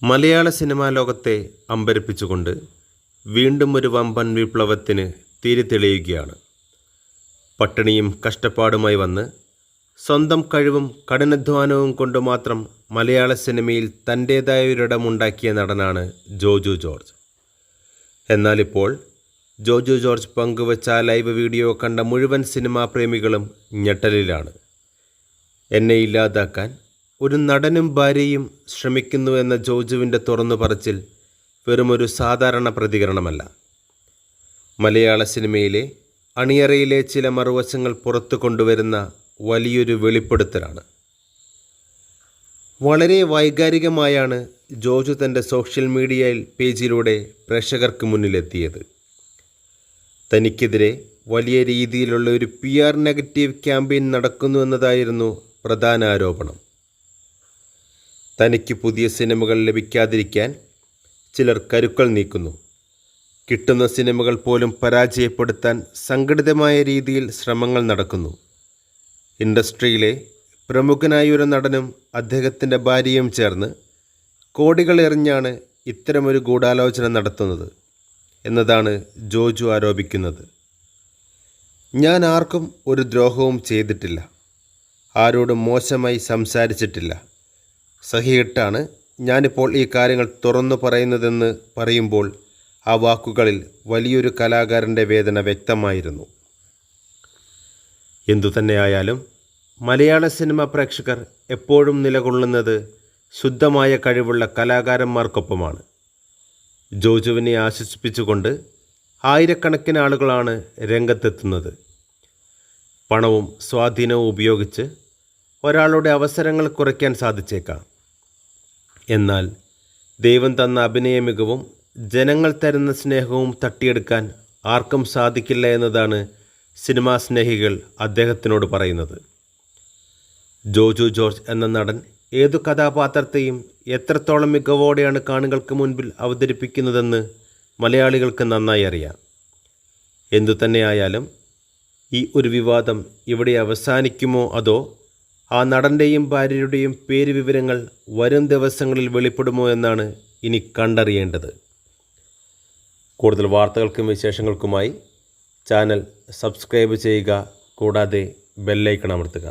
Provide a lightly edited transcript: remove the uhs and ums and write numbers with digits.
മലയാള cinema ലോകത്തെ അമ്പരപ്പിച്ചുകൊണ്ട് വീണ്ടും ഒരു വമ്പൻ വിപ്ലവത്തിന് തിരി തെളിയുകയാണ്. പട്ടിണിയും കഷ്ടപ്പാടുമായി വന്ന് സ്വന്തം കഴിവും കഠിനാധ്വാനവും കൊണ്ട് മാത്രം മലയാള സിനിമയിൽ തൻ്റേതായ ഒരിടമുണ്ടാക്കിയ നടനാണ് ജോജു ജോർജ്. എന്നാലിപ്പോൾ ജോജു ജോർജ് പങ്കുവച്ച ലൈവ് വീഡിയോ കണ്ട മുഴുവൻ സിനിമാ പ്രേമികളും ഞെട്ടലിലാണ്. എന്നെ ഇല്ലാതാക്കാൻ ഒരു നടനും ഭാര്യയും ശ്രമിക്കുന്നു എന്ന ജോജുവിൻ്റെ തുറന്നു പറച്ചിൽ വെറുമൊരു സാധാരണ പ്രതികരണമല്ല. മലയാള സിനിമയിലെ അണിയറയിലെ ചില മറുവശങ്ങൾ പുറത്തു കൊണ്ടുവരുന്ന വലിയൊരു വെളിപ്പെടുത്തലാണ്. വളരെ വൈകാരികമായാണ് ജോജു തൻ്റെ സോഷ്യൽ മീഡിയ പേജിലൂടെ പ്രേക്ഷകർക്ക് മുന്നിലെത്തിയത്. തനിക്കെതിരെ വലിയ രീതിയിലുള്ള ഒരു PR നെഗറ്റീവ് ക്യാമ്പയിൻ നടക്കുന്നു എന്നതായിരുന്നു പ്രധാന ആരോപണം. തനിക്ക് പുതിയ സിനിമകൾ ലഭിക്കാതിരിക്കാൻ ചിലർ കരുക്കൾ നീക്കുന്നു. കിട്ടുന്ന സിനിമകൾ പോലും പരാജയപ്പെടുത്താൻ സംഘടിതമായ രീതിയിൽ ശ്രമങ്ങൾ നടക്കുന്നു. ഇൻഡസ്ട്രിയിലെ പ്രമുഖനായ ഒരു നടനും അദ്ദേഹത്തിൻ്റെ ഭാര്യയും ചേർന്ന് കോടികൾ എറിഞ്ഞാണ് ഇത്തരമൊരു ഗൂഢാലോചന നടത്തുന്നത് എന്നതാണ് ജോജു ആരോപിക്കുന്നത്. ഞാൻ ആർക്കും ഒരു ദ്രോഹവും ചെയ്തിട്ടില്ല, ആരോടും മോശമായി സംസാരിച്ചിട്ടില്ല. സഹിയിട്ടാണ് ഞാനിപ്പോൾ ഈ കാര്യങ്ങൾ തുറന്നു പറയുന്നതെന്ന് പറയുമ്പോൾ ആ വാക്കുകളിൽ വലിയൊരു കലാകാരൻ്റെ വേദന വ്യക്തമായിരുന്നു. എന്തുതന്നെയായാലും മലയാള സിനിമ പ്രേക്ഷകർ എപ്പോഴും നിലകൊള്ളുന്നത് ശുദ്ധമായ കഴിവുള്ള കലാകാരന്മാർക്കൊപ്പമാണ്. ജോജുവിനെ ആശ്വസിപ്പിച്ചുകൊണ്ട് ആയിരക്കണക്കിന് ആളുകളാണ് രംഗത്തെത്തുന്നത്. പണവും സ്വാധീനവും ഉപയോഗിച്ച് ഒരാളുടെ അവസരങ്ങൾ കുറയ്ക്കാൻ സാധിച്ചേക്കാം. എന്നാൽ ദൈവം തന്ന അഭിനയ മികവും ജനങ്ങൾ തരുന്ന സ്നേഹവും തട്ടിയെടുക്കാൻ ആർക്കും സാധിക്കില്ല എന്നതാണ് സിനിമാ സ്നേഹികൾ അദ്ദേഹത്തിനോട് പറയുന്നത്. ജോജു ജോർജ് എന്ന നടൻ ഏതു കഥാപാത്രത്തെയും എത്രത്തോളം മികവോടെയാണ് കാണികൾക്ക് മുൻപിൽ അവതരിപ്പിക്കുന്നതെന്ന് മലയാളികൾക്ക് നന്നായി അറിയാം. എന്തുതന്നെയായാലും ഈ ഒരു വിവാദം ഇവിടെ അവസാനിക്കുമോ അതോ ആ നടൻ്റെയും ഭാര്യയുടെയും പേര് വിവരങ്ങൾ വരും ദിവസങ്ങളിൽ വെളിപ്പെടുമോ എന്നാണ് ഇനി കണ്ടറിയേണ്ടത്. കൂടുതൽ വാർത്തകൾക്കും വിശേഷങ്ങൾക്കുമായി ചാനൽ സബ്സ്ക്രൈബ് ചെയ്യുക, കൂടാതെ ബെല്ലൈക്കൺ അമർത്തുക.